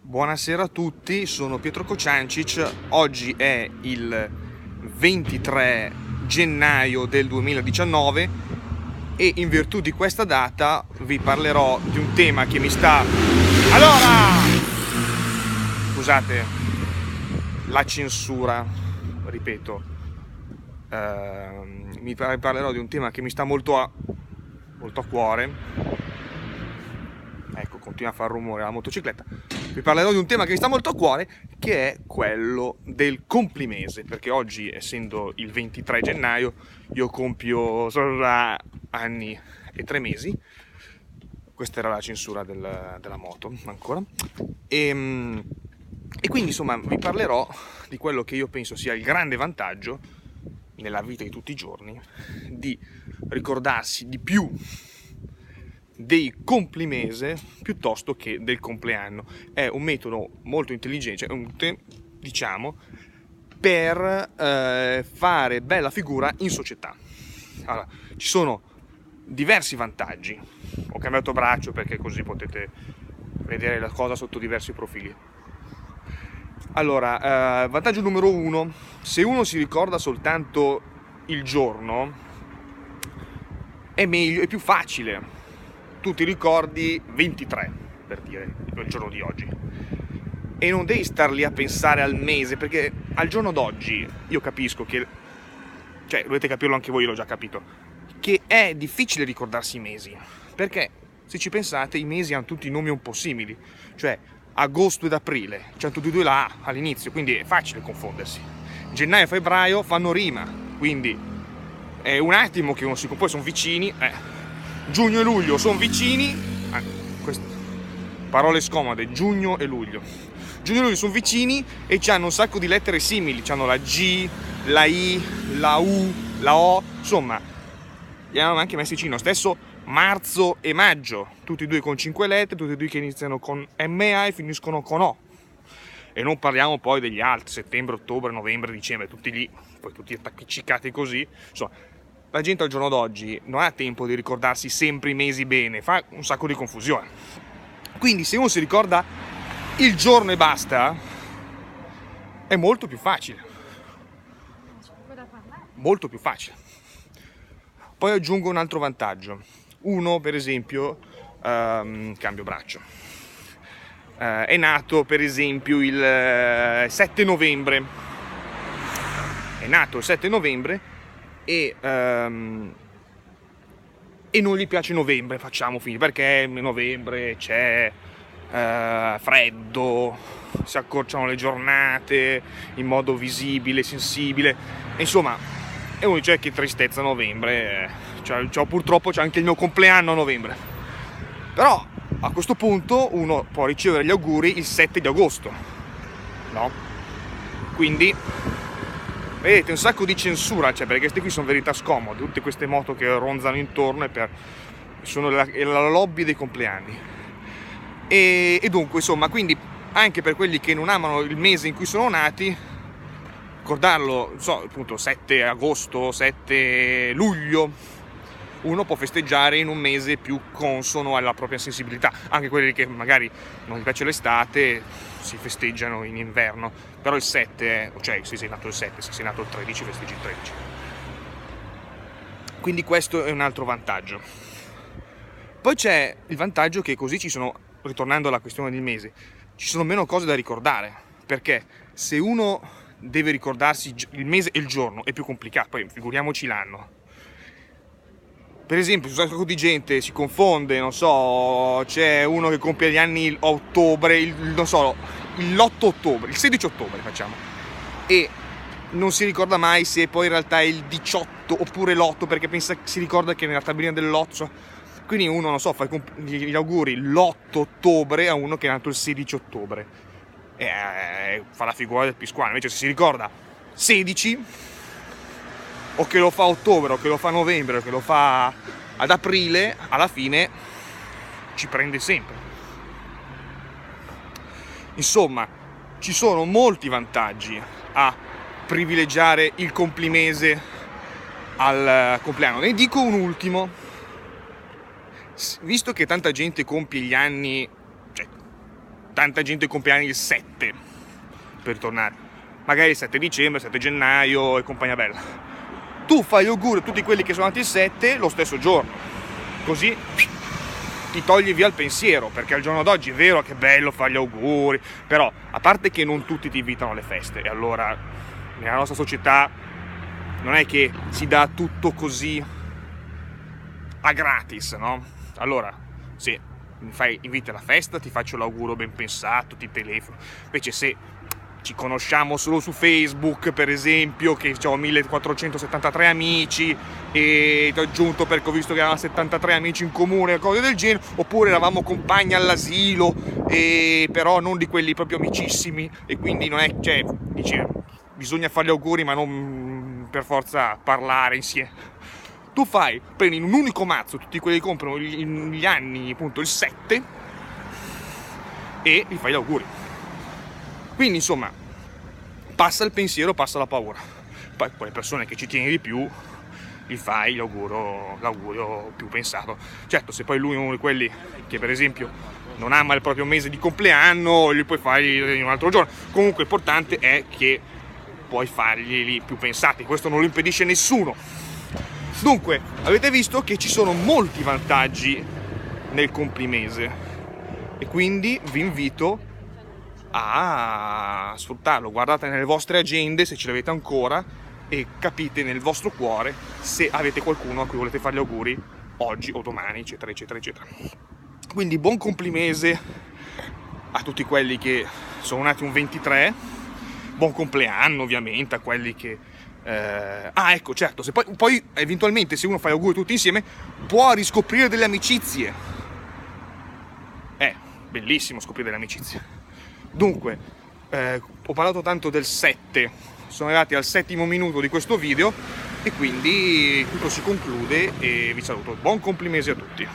Buonasera a tutti, sono Pietro Kociancic. Oggi è il 23 gennaio del 2019 e in virtù di questa data vi parlerò di un tema che mi sta... Scusate, la censura, ripeto, vi parlerò di un tema che mi sta molto a cuore. Ecco, continua a far rumore la motocicletta. Vi parlerò di un tema che mi sta molto a cuore, che è quello del complimese, perché oggi, essendo il 23 gennaio, io compio solo anni e 3 mesi. Questa era la censura della moto, ancora. E quindi, insomma, vi parlerò di quello che io penso sia il grande vantaggio nella vita di tutti i giorni, di ricordarsi di più dei complimese piuttosto che del compleanno. È un metodo molto intelligente, diciamo, per fare bella figura in società. Allora, ci sono diversi vantaggi. Ho cambiato braccio perché così potete vedere la cosa sotto diversi profili. Allora, vantaggio numero 1: se uno si ricorda soltanto il giorno, è meglio, è più facile. Tu ti ricordi 23, per dire, il giorno di oggi, e non devi star lì a pensare al mese, perché al giorno d'oggi io capisco che, cioè, dovete capirlo anche voi, l'ho già capito, che è difficile ricordarsi i mesi, perché se ci pensate i mesi hanno tutti i nomi un po' simili, cioè agosto ed aprile, c'hanno tutti e due la A all'inizio, quindi è facile confondersi. Gennaio e febbraio fanno rima, quindi è un attimo che uno si... poi sono vicini, giugno e luglio sono vicini, parole scomode, giugno e luglio sono vicini e hanno un sacco di lettere simili, hanno la G, la I, la U, la O, insomma, li hanno anche messi vicino. Stesso marzo e maggio, tutti e due con 5 lettere, tutti e due che iniziano con MA e finiscono con O. E non parliamo poi degli altri, settembre, ottobre, novembre, dicembre, tutti lì, poi tutti appiccicati così, insomma. La gente al giorno d'oggi non ha tempo di ricordarsi sempre i mesi bene, fa un sacco di confusione. Quindi se uno si ricorda il giorno e basta, è molto più facile. Molto più facile. Poi aggiungo un altro vantaggio. Uno, per esempio, cambio braccio. È nato, per esempio, il 7 novembre. È nato il 7 novembre. E non gli piace novembre, facciamo finire, perché novembre c'è freddo, si accorciano le giornate in modo visibile, sensibile, e insomma, e uno dice che tristezza novembre, purtroppo c'è anche il mio compleanno a novembre. Però a questo punto uno può ricevere gli auguri il 7 di agosto, no? Quindi vedete un sacco di censura, cioè, perché queste qui sono verità scomode, tutte queste moto che ronzano intorno sono la lobby dei compleanni. E dunque, insomma, quindi anche per quelli che non amano il mese in cui sono nati, ricordarlo, appunto 7 agosto, 7 luglio, uno può festeggiare in un mese più consono alla propria sensibilità. Anche quelli che magari non gli piace l'estate si festeggiano in inverno, però il 7 cioè se sei nato il 7, se sei nato il 13 festeggi il 13. Quindi questo è un altro vantaggio. Poi c'è il vantaggio che così ritornando alla questione del mese, ci sono meno cose da ricordare, perché se uno deve ricordarsi il mese e il giorno è più complicato, poi figuriamoci l'anno. Per esempio, un sacco di gente si confonde, non so, c'è uno che compie gli anni a ottobre, l'8 ottobre, il 16 ottobre facciamo, e non si ricorda mai se poi in realtà è il 18 oppure l'8, perché si ricorda che nella tabellina dell'8, quindi uno, non so, fa gli auguri l'8 ottobre a uno che è nato il 16 ottobre, e fa la figura del pisquano. Invece se si ricorda 16, o che lo fa a ottobre, o che lo fa a novembre, o che lo fa ad aprile, alla fine ci prende sempre. Insomma, ci sono molti vantaggi a privilegiare il complimese al compleanno. Ne dico un ultimo. Visto che tanta gente compie gli anni, tanta gente compie anni il 7 per tornare, magari il 7 dicembre, 7 gennaio e compagnia bella. Tu fai gli auguri a tutti quelli che sono nati il 7 lo stesso giorno, così ti togli via il pensiero, perché al giorno d'oggi è vero che è bello fare gli auguri, però a parte che non tutti ti invitano alle feste, e allora nella nostra società non è che si dà tutto così a gratis, no? Allora, se inviti alla festa, ti faccio l'augurio ben pensato, ti telefono. Invece se ci conosciamo solo su Facebook, per esempio, che ho 1473 amici e ti ho aggiunto perché ho visto che avevamo 73 amici in comune, cose del genere, oppure eravamo compagni all'asilo, e però non di quelli proprio amicissimi, e quindi non è, cioè, dici, bisogna fare gli auguri ma non per forza parlare insieme. Tu prendi in un unico mazzo tutti quelli che comprano gli anni, appunto il 7, e gli fai gli auguri. Quindi insomma, passa il pensiero, passa la paura. Poi quelle persone che ci tieni di più gli fai l'augurio più pensato. Certo, se poi lui è uno di quelli che per esempio non ama il proprio mese di compleanno, gli puoi fargli in un altro giorno. Comunque l'importante è che puoi fargli più pensati, questo non lo impedisce nessuno. Dunque, avete visto che ci sono molti vantaggi nel complimese, e quindi vi invito a sfruttarlo. Guardate nelle vostre agende se ce l'avete ancora e capite nel vostro cuore se avete qualcuno a cui volete fare gli auguri oggi o domani, eccetera eccetera eccetera. Quindi buon complimese a tutti quelli che sono nati un 23, buon compleanno ovviamente a quelli che ecco, certo, se poi eventualmente se uno fa gli auguri tutti insieme può riscoprire delle amicizie. Bellissimo scoprire delle amicizie. Dunque, ho parlato tanto del 7, sono arrivati al 7° minuto di questo video, e quindi tutto si conclude e vi saluto. Buon complimese a tutti.